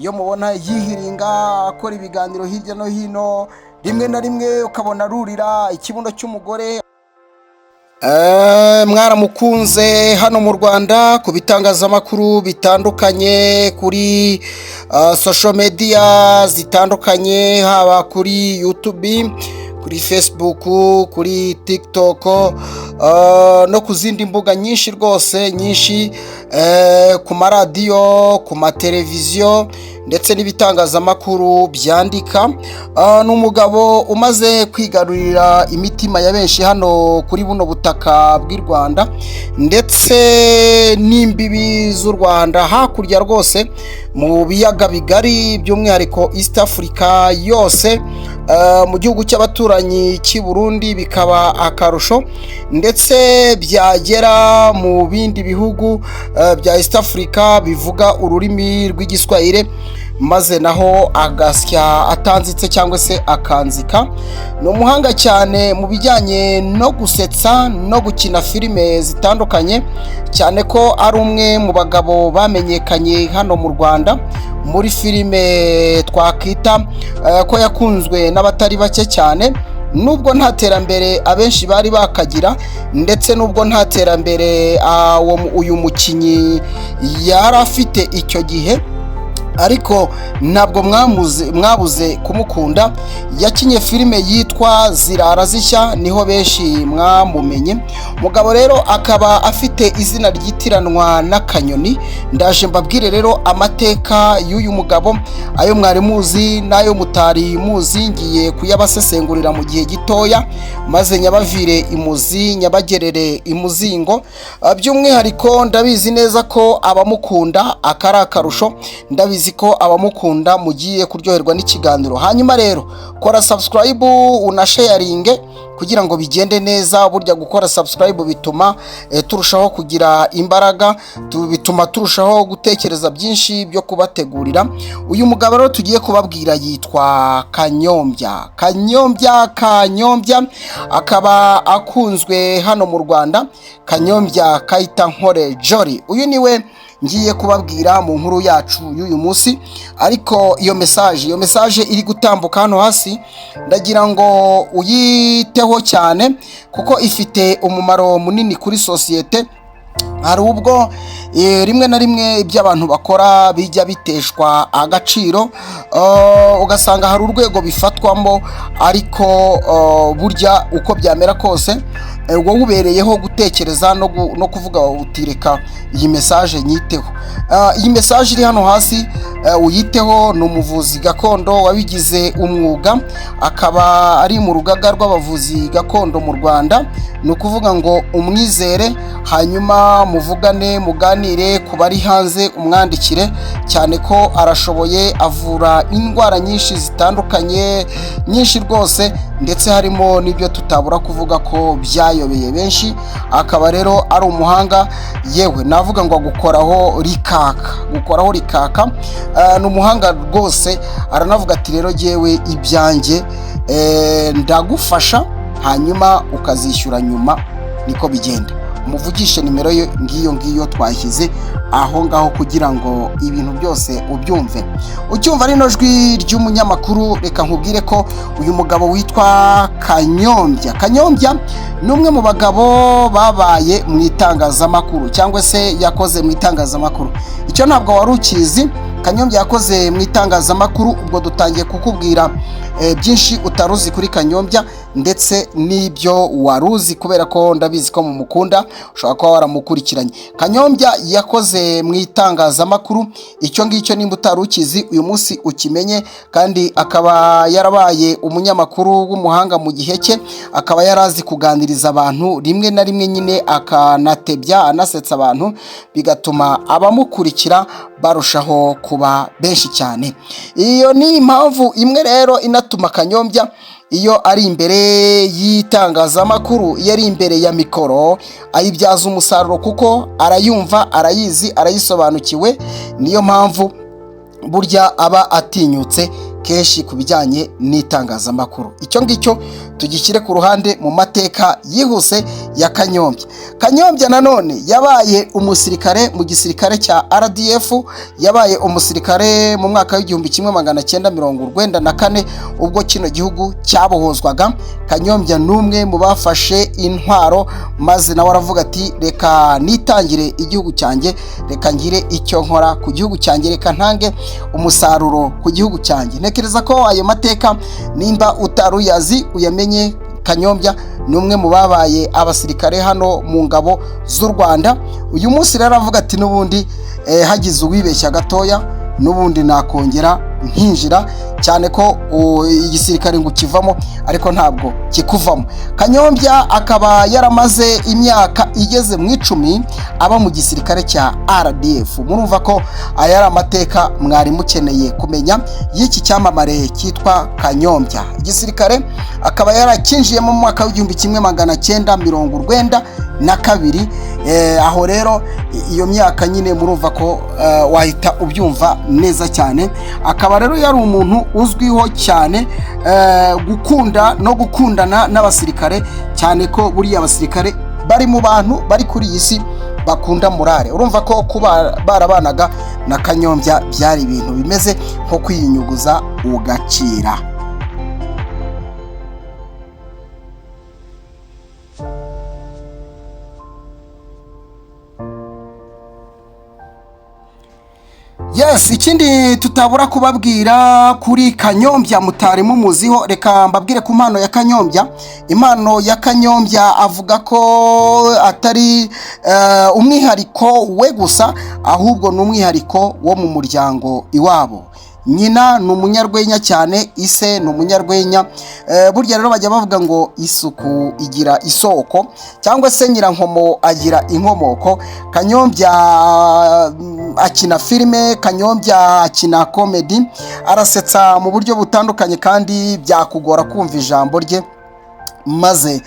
iyo mubona yihiringa akora ibiganiro hirya no hino, rimwe na rimwe ukabona arurira ikibuno cy'umugore. Mwaramukunze hano mu Rwanda ku bitangazamakuru bitandukanye, kuri social media zitandukanye, haba kuri YouTube, kuri Facebook, kuri TikTok, no ku zindi mbuga nyinshi rwose nyinshi, ku maradiyo, ku mateleviziyo ndetse n'ibitangazamakuru byandika. Ni umugabo umaze kwigarurira imitima ya benshi hano kuri buno butaka bw'i Rwanda ndetse n'imbibi z'u Rwanda hakurya rwose mu biyaga bigari, by'umwihariko East Africa yose, mu gihugu cy'abaturanyi cy'i Burundi bikaba akarusho, ndetse byagera mu bindi bihugu bya East Africa bivuga ururimi rw'igiswahili, maze naho agasya atanzitse cyangwa se akanzika. Ni umuhanga cyane mu bijyanye no gusetsa no gukina filime zitandukanye, cyane ko ari umwe mu bagabo bamenyekanye hano mu Rwanda muri filime twakita ko yakunzwe n'abatari bake cyane, nubwo nta terambere abenshi bari bakagira, ndetse nubwo nta terambere uyu mukinnyi yari afite icyo gihe, ariko ntabwo mwabuze kumukunda. Yakinye filime yitwa Zirara Zishya, niho benshi mwamumenye. Mugabo rero akaba afite izina ryitiranwa n'akanyoni. Ndaje mbabwire rero amateka y'uyu mugabo, ayo mwari muzi n'ayo mutari muzi, ngiye kuyabasesengurira mu gihe gitoya, maze nyabavire imuzi nyabagerere imuzingo. By'umwihariko ndabizi neza ko abamukunda akari akarusho, ndabizi ko abamukunda mugiye kuryoherwa n'ikiganiro. Hanyuma rero kora subscribe unasharinge kugira ngo bigende neza. Burya gukora subscribe bituma turushaho kugira imbaraga, bituma turushaho gutekereza byinshi byo kubategurira. Uyu mugabo rero tugiye kubabwira yitwa Kanyombya. Akaba akunzwe hano mu Rwanda. Kanyombya Kayitankore Jolly, uyu niwe ngiye kubabwira mu nkuru yacu y'uyu munsi. Ariko iyo message iri gutambuka hano hasi, ndagira ngo uyiteho cyane kuko ifite umumaro munini kuri sosiyete. Hari ubwo rimwe na rimwe ibyo abantu bakora bijya biteshwa agaciro, ugasanga hari urwego bifatwamo, ariko burya uko byamera kose wowe ubereyeho gutekereza no kuvuga utireka iyi message nyiteho. Iyi message iri hano hasi uyiteho. Ni umuvuzi gakondo wabigize umwuga, akaba ari mu rugaga rw'abavuzi gakondo mu Rwanda. Ni ukuvuga ngo umwizere, hanyuma muvugane muganire, ku bari hanze umwandikire, cyane ko arashoboye, avura indwara nyinshi zitandukanye, nyinshi rwose, ndetse harimo n'ibyo tutabura kuvuga ko byayobeye benshi. Akaba rero ari umuhanga, yewe navuga ngo gukoraho rikaka. Ni umuhanga rwose. Aranavuga ati rero yewe ibyanjye ndagufasha, hanyuma ukazishyura nyuma. Niko bigenda. Umuvugishe nimero ye ngiyo twashyize aho ngaho kugira ngo ibintu byose ubyumve. Ucyumva rino jwi ry'umunyamakuru, reka nkubwire ko uyu mugabo witwa Kanyombya ni umwe mu bagabo babaye mu itangazamakuru, cyangwa se yakoze mu itangazamakuru. Icyo ntabwo wari ukizi. Kanyombya yakoze mu itangazamakuru. Ubwo dutangiye kukubwira byinshi utaruzi kuri Kanyombya, ndetse n'ibyo waruzi, kubera ko ndabizi ko mumukunda, ushobora kuba waramukurikiranye. Kanyombya yakoze mu itangazamakuru. Icyo ngicyo nimba utarukizi uyu munsi ukimenye. Kandi akaba yarabaye umunyamakuru w'umuhanga mu gihe cye, akaba yarazi kuganiriza abantu, rimwe na rimwe nyine akanatebya, anasetsa abantu, bigatuma abamukurikira barushaho kuba benshi cyane. Iyo ni impamvu imwe rero inatuma Kanyombya iyo ari imbere y'itangazamakuru, iyo ari imbere ya mikoro, ayibyaza umusaruro kuko arayumva, arayizi, arayisobanukiwe. Niyo mpamvu burya aba atinyutse kenshi ku bijyanye n'itangazamakuru. Icyo ngicyo tugishyire ku ruhande mu mateka yihuse ya Kanyombya. Kanyombya nanone yabaye umusirikare mu gisirikare cya RDF, yabaye umusirikare mu mwaka w'1994 ubwo kino gihugu cyabohozwaga. Kanyombya numwe mu bafashe intwaro maze nawe aravuga ati reka nitangire igihugu cyanjye, reka ngire icyo nkora ku gihugu cyanjye, reka ntange umusaruro ku gihugu cyanjye. Ntekereza ko ayo mateka nimba utaruyazi uyamenye. Kanyombya ni umwe mu babaye abasirikare hano mu ngabo z'u Rwanda. Uyu munsi rero avuga ati n'ubundi hagize uwibeshya gatoya n'ubundi nakongera nkinjira, cyane ko igisirikare ngo kivamo ariko ntabwo kikuvamo. Kanyombya akaba yaramaze imyaka igeze mu 10 aba mu gisirikare cya RDF. Murumva ko aya ari amateka mwari mukeneye kumenya y'iki cyamamare cyitwa Kanyombya. Igisirikare akaba yarakinjiye mu mwaka w'1992. Aho rero iyo myaka nyine murumva ko wahita ubyumva neza cyane. Akaba rero yari umuntu uzwiho cyane gukunda no gukundana n'abasirikare, cyane ko buriya abasirikare bari mu bantu bari kuri iyi si bakunda morale. Urumva ko kuba barabanaga na Kanyombya byari ibintu bimeze nko kwiyinyuguza ugacira. Yes, ikindi tutabura kubabwira kuri Kanyombya mutari mumuziho, reka mbabwire ku mpano ya Kanyombya. Impano ya Kanyombya avuga ko atari umwihariko we gusa, ahubwo ni umwihariko wo mu muryango iwabo. Nyina ni umunyarwenya cyane, ise ni umunyarwenya. Burya rero bajya bavuga ngo isuku igira isoko, cyangwa se nyirankomo agira inkomoko. Kanyombya akina filime, Kanyombya akina comedy, arasetsa mu buryo butandukanye kandi byakugora kumva ijambo rye maze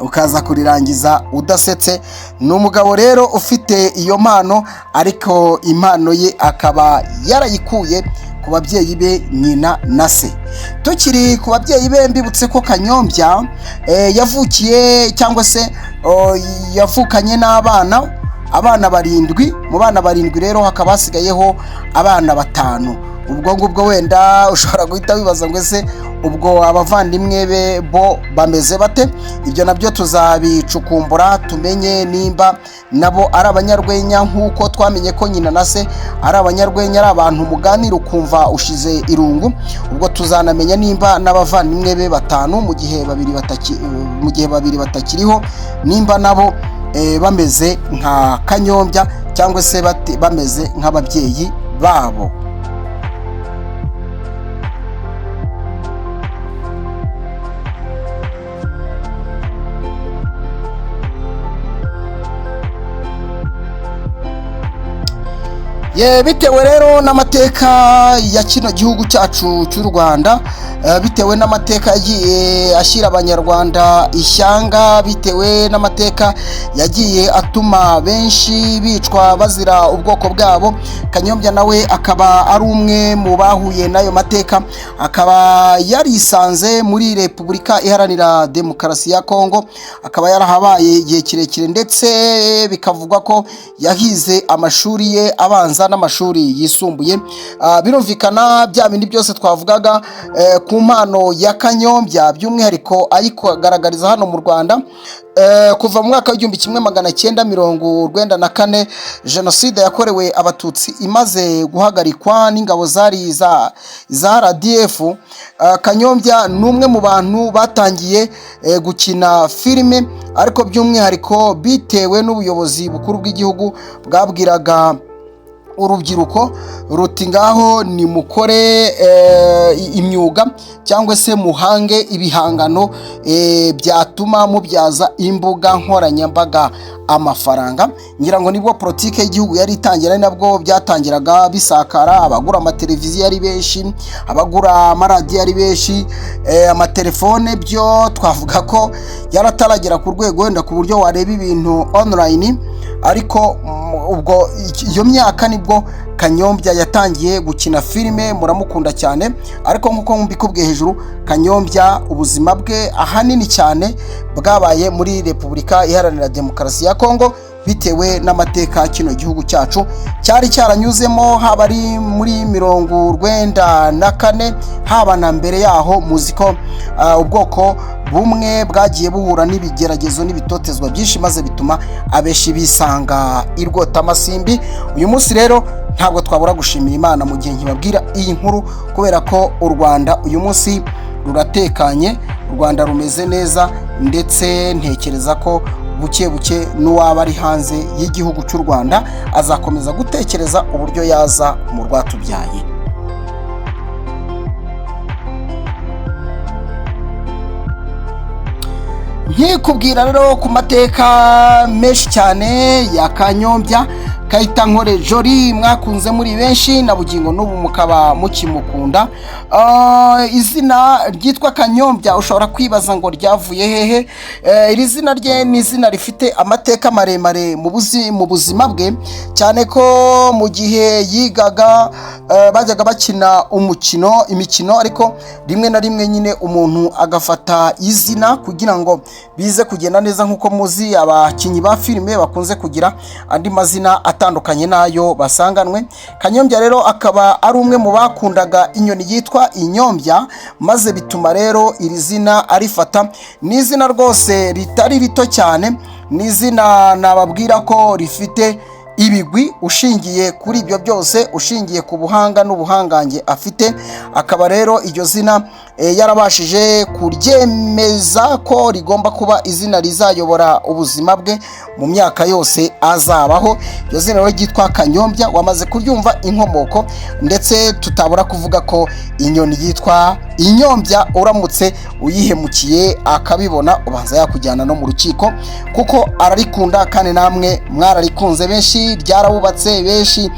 ukaza kurirangiza udasetse. Ni umugabo rero ufite iyo mpano, ariko impano ye akaba yarayikuye ku babyeyi be, nyina na se. Tukiri ku babyeyi be, mbibutse ko Kanyombya yavukiye cyangwa se yavukanye n'abana 7. Mu bana 7 rero hakaba hasigayeho abana 5. Ubwo ngubwo wenda ushobora guhita wibaza ngo ese ubwo abavandimwe be bo bameze bate? Ibyo nabyo tuzabicukumbura tumenye nimba nabo ari abanyarwenya nk'uko twamenye ko nyina na se ari abanyarwenya, ari abantu muganira ukumva ushize irungu. Ubwo tuzanamenya nimba n'abavandimwe be 5 mu gihe babiri batakiriho nimba nabo bameze nka Kanyombya cyangwa se bameze nk'ababyeyi babo. Bitewe rero n'amateka ya kino gihugu cyacu cy'u Rwanda, bitewe n'amateka yagiye ashyira abanyarwanda ishyanga, bitewe n'amateka yagiye atuma benshi bicwa bazira ubwoko bwabo, Kanyombya nawe akaba ari umwe mu bahuye n'ayo mateka. Akaba yarisanze muri Repubulika Iharanira Demokarasi ya Kongo, akaba yarahabaye igihe kirekire, ndetse bikavugwa ko yahize amashuri ye abanza n'amashuri yisumbuye. Birumvikana bya bindi byose twavugaga ku mpano ya Kanyombya, by'umwihariko ayikugaragariza hano mu Rwanda. Kuva mu mwaka w'1994 jenoside yakorewe abatutsi imaze guhagarikwa n'ingabo zari za RDF, Kanyombya ni umwe mu bantu batangiye gukina filime, ariko by'umwihariko bitewe n'ubuyobozi bukuru bw'igihugu bwabwiraga urubyiruko ruti ngaho ni mukore imyuga cyangwa se muhange ibihangano byatuma mubyaza imbuga nkoranyambaga amafaranga. Ngira ngo nibwo politike y'igihugu yari itangira, nabwo byatangiraga bisakara. Abagura amateleviziyo ari benshi, abagura amaradiyo ari benshi, amatelefone byo twavuga ko yarataragera ku rwego wenda ku buryo wareba ibintu online, ariko ubwo iyo myaka nibwo Kanyombya yatangiye gukina filime muramukunda cyane, ariko nk'uko mbikubwiye hejuru, Kanyombya ubuzima bwe ahanini cyane bwabaye muri Repubulika Iharanira Demokarasi ya Kongo, bitewe n'amateka kino gihugu cyacu cyari cyaranyuzemo, haba ari muri 1994 haba na mbere yaho. Muziko ubwoko bumwe bwagiye buhura n'ibigeragezo n'ibitotezwa byinshi, maze bituma abeshi bisanga irwota amasimbi. Uyu munsi rero ntabwo twabura gushimira Imana mu gihe nkibabwira iyi nkuru, kubera ko u Rwanda uyu munsi ruratekanye, u Rwanda rumeze neza, ndetse ntekereza ko buke buke n'uwaba ari hanze y'igihugu cy'u Rwanda azakomeza gutekereza uburyo yaza mu rwatubyaye. Nkikubwira rero ku mateka menshi cyane ya Kanyombya Kayitankore Jory, mwakunze muri benshi na bugingo n'ubu mukaba mukimukunda. Izina ryitwa Kanyombya ushobora kwibaza ngo ryavuye hehe? Iri zina rye ni izina rifite amateka maremare mu buzima bwe, cyane ko mu gihe yigaga bajyaga bakina imikino, ariko rimwe na rimwe nyine umuntu agafata izina kugira ngo bize kugenda neza. Nk'uko muzi, abakinnyi ba filime bakunze kugira andi mazina atandukanye nayo basanganwe. Kanyombya rero akaba ari umwe mu bakundaga inyoni yitwa inyombya, maze bituma rero iri zina arifata. Ni izina rwose ritari rito cyane, ni izina nababwira ko rifite ibigwi ushingiye kuri ibyo byose, ushingiye ku buhanga n'ubuhangange afite. Akaba rero iryo zina yarabashije kuryemeza ko rigomba kuba izina rizayobora ubuzima bwe mu myaka yose azabaho. Iryo zina rero ryitwa Kanyombya, wamaze kuryumva inkomoko, ndetse tutabura kuvuga ko inyoni yitwa inyombya uramutse uyihemukiye akabibona, ubanza yakujyana no mu rukiko, kuko ararikunda kandi namwe mwararikunze. Benshi ryarabubatse, benshi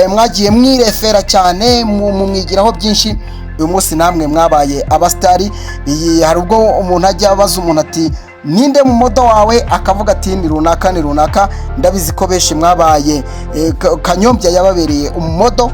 mwagiye mwirefera cyane, mumwigiraho byinshi. Uyu munsi namwe mwabaye abastari. Hari ubwo umuntu ajya abaza umuntu ati ninde mu modo wawe, akavuga ati ni runaka ni runaka. Ndabizi ko benshi mwabaye Kanyombya yababereye umumodo,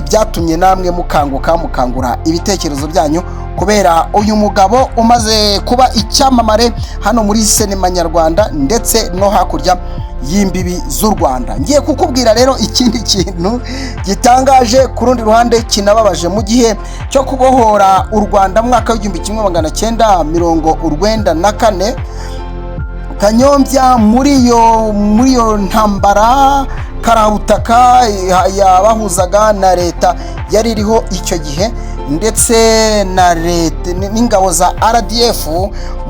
byatumye namwe mukangura ibitekerezo byanyu, kubera uyu mugabo umaze kuba icyamamare hano muri sinema nyarwanda ndetse no hakurya y'imbibi z'u Rwanda. Ngiye kukubwira rero ikindi kintu gitangaje ku rundi ruhande kinababaje. Mu gihe cyo kubohora u Rwanda mu mwaka w'1994, Kanyombya muri iyo ntambara karabutaka yabahuzaga na leta yari iriho icyo gihe, ndetse na leta n'ingabo za RDF.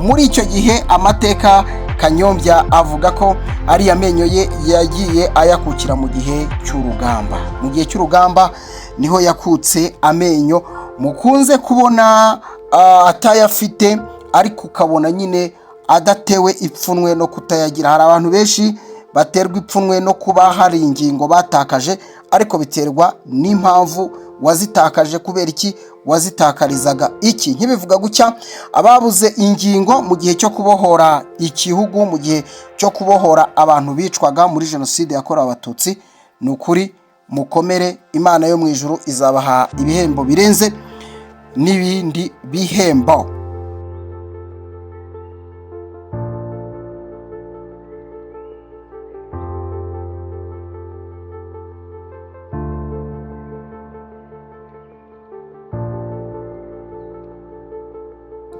Muri icyo gihe amateka Kanyombya avuga ko ari amenyo ye yagiye ayakukira mu gihe cy'urugamba. Mu gihe cy'urugamba niho yakutse amenyo, mukunze kubona atayafite, ariko ukabona nyine adatewe ipfunwe no kutayagira. Hari abantu benshi baterwa ipfunwe no kuba hari ingingo batakaje, ariko biterwa n'impamvu wazitakaje. Kubera iki wazitakarizaga iki? Nkibivuga gutya, ababuze ingingo mu gihe cyo kubohora igihugu, mu gihe cyo kubohora abantu bicwaga muri jenoside yakorewe abatutsi, ni ukuri mukomere, Imana yo mu ijuru izabaha ibihembo birenze n'ibindi bihembo.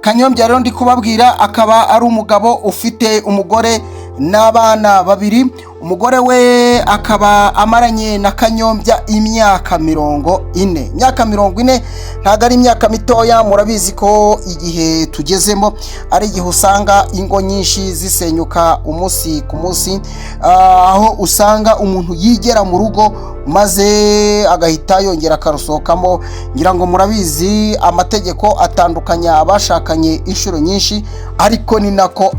Kanyombya rero ndi kubabwira akaba ari umugabo ufite umugore n'abana babiri. Umugore we akaba amaranye na Kanyombya imyaka 40. Imyaka 40 ntago ari imyaka mitoya. Murabizi ko igihe tugezemo ari igihe usanga ingo nyinshi zisenyuka umunsi ku munsi, aho usanga umuntu yigera mu rugo maze agahita yongera akarusohokamo. Ngira ngo murabizi amategeko atandukanya abashakanye inshuro nyinshi, ariko ni nako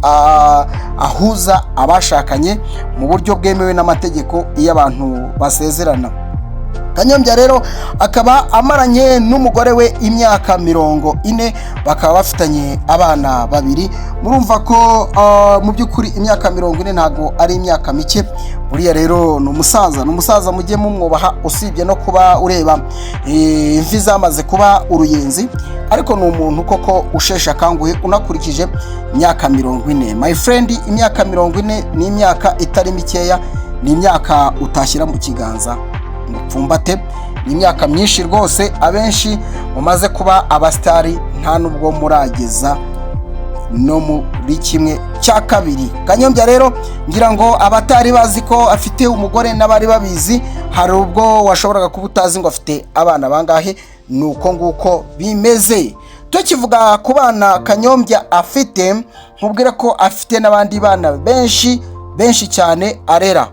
ahuza abashakanye mu buryo bwemewe n'amategeko iyo abantu basezerana. Kanyombya rero akaba amaranye n'umugore we imyaka 40, bakaba bafitanye abana 2. Murumva ko mu by'ukuri imyaka 40 ntago ari imyaka mike. Buriya rero ni umusaza mujye mumwubaha, usibye no kuba ureba imvi zamaze kuba uruyenzi, ariko ni umuntu koko ushesha kanguhe unakurikije imyaka 40. My friend, imyaka 40 ni imyaka itari mikeya, ni imyaka utashyira mu kiganza mupfumbate, ni imyaka myinshi rwose. Abenshi mumaze kuba abastari nta nubwo murageza no muri 1/2. Kanyombya rero ngira ngo abatari bazi ko afite umugore n'abari babizi, hari ubwo washoboraga kuba utazi ngo afite abana bangahe. Nuko nguko bimeze. Tukivuga ku bana Kanyombya afite, nkubwire ko afite n'abandi bana benshi cyane arera.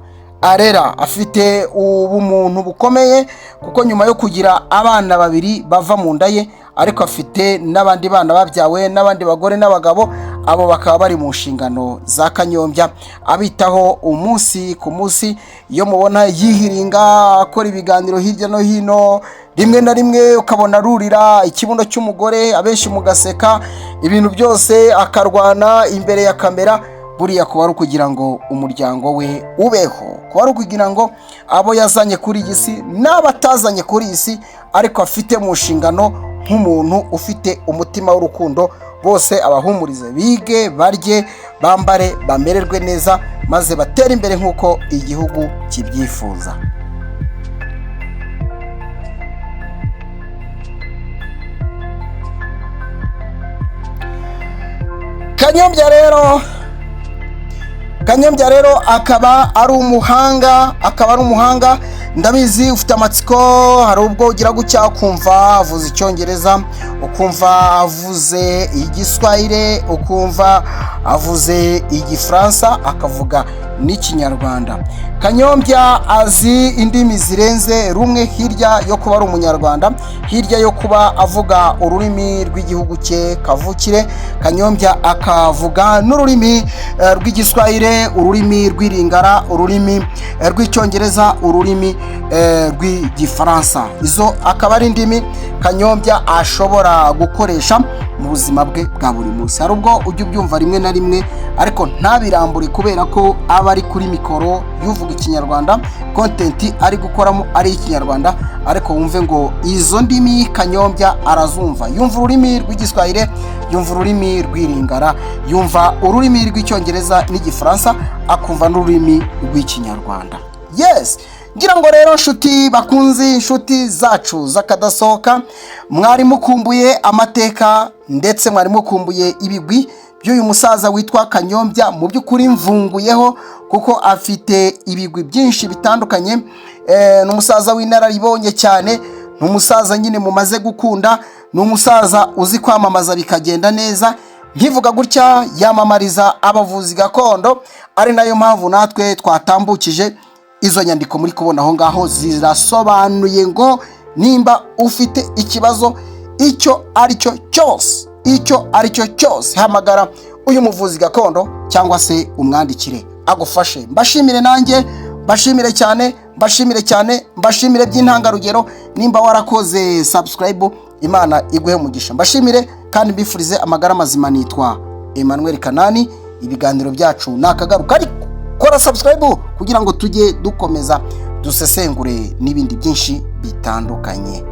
Afite ubumuntu bukomeye, kuko nyuma yo kugira abana 2 bava mu nda ye, ariko afite n'abandi bana babyawe n'abandi bagore n'abagabo. Abo bakaba bari mu nshingano za Kanyombya, abitaho umunsi ku munsi. Iyo mubona yihiringa akora ibiganiro hirya no hino, rimwe na rimwe ukabona rurira ikibuno cy'umugore, abenshi mugaseka, ibintu byose akarwana imbere ya kamera. Buriya kuba ari ukugira ngo umuryango we ubeho, kuba ari ukugira ngo abo yazanye kuri iyi si n'abatazanye kuri iyi si, ariko afite mu nshingano nk'umuntu ufite umutima w'urukundo, bose abahumurize, bige, barye, bambare, bamererwe neza, maze batere imbere nk'uko igihugu kibyifuza. Kanyombya rero akaba ari umuhanga, ndabizi ufite amatsiko. Hari ubwo ugira gucya ukumva avuze Icyongereza, ukumva avuze Igiswahili, ukumva avuze Igifaransa, akavuga n'Ikinyarwanda. Kanyombya azi indimi zirenze rumwe, hirya yo kuba ari umunyarwanda, hirya yo kuba avuga ururimi rw'igihugu cye kavukire. Kanyombya akavuga n'ururimi rw'Igiswahili, ururimi rw'Iringara, ururimi rw'Icyongereza, ururimi rw'Igifaransa. Izo akaba ari indimi Kanyombya ashobora gukoresha mu buzima bwe bwa buri munsi. Hari ubwo ujya ubyumva rimwe na rimwe, ariko ntabirambure kubera ko aba ari kuri mikoro yuvuga Ikinyarwanda, content ari gukoramo ari Ikinyarwanda, ariko wumve ngo izo ndimi Kanyombya arazumva. Yumva ururimi rw'Igiswahili, yumva ururimi rw'Iringara, yumva ururimi rw'Icyongereza n'Igifaransa, akumva n'ururimi rw'Ikinyarwanda. Yes, ngira ngo rero nshuti bakunzi, inshuti zacu zakadasohoka, mwari mukumbuye amateka ndetse mwari mukumbuye ibigwi by'uyu musaza witwa Kanyombya. Mu by'ukuri mvunguyeho kuko afite ibigwi byinshi bitandukanye. Ni umusaza w'inararibonye cyane, ni umusaza nyine mumaze gukunda, ni umusaza uzi kwamamaza bikagenda neza. Nkivuga gutya yamamariza abavuzi gakondo, ari nayo mpamvu natwe twatambukije izo nyandiko muri kubona aho ngaho. Zirasobanuye ngo nimba ufite ikibazo icyo aricyo cyose, hamagara uyu muvuzi gakondo cyangwa se umwandikire agufashe. Mbashimire nanjye, mbashimire cyane, mbashimire by'intangarugero. Nimba warakoze subscribe, Imana iguhe umugisha. Mbashimire kandi mbifurize amagara mazima. Nitwa Emmanuel Kanani, ibiganiro byacu nakagaruka, ariko kora subscribe kugira ngo tujye dukomeza dusesengure n'ibindi byinshi bitandukanye.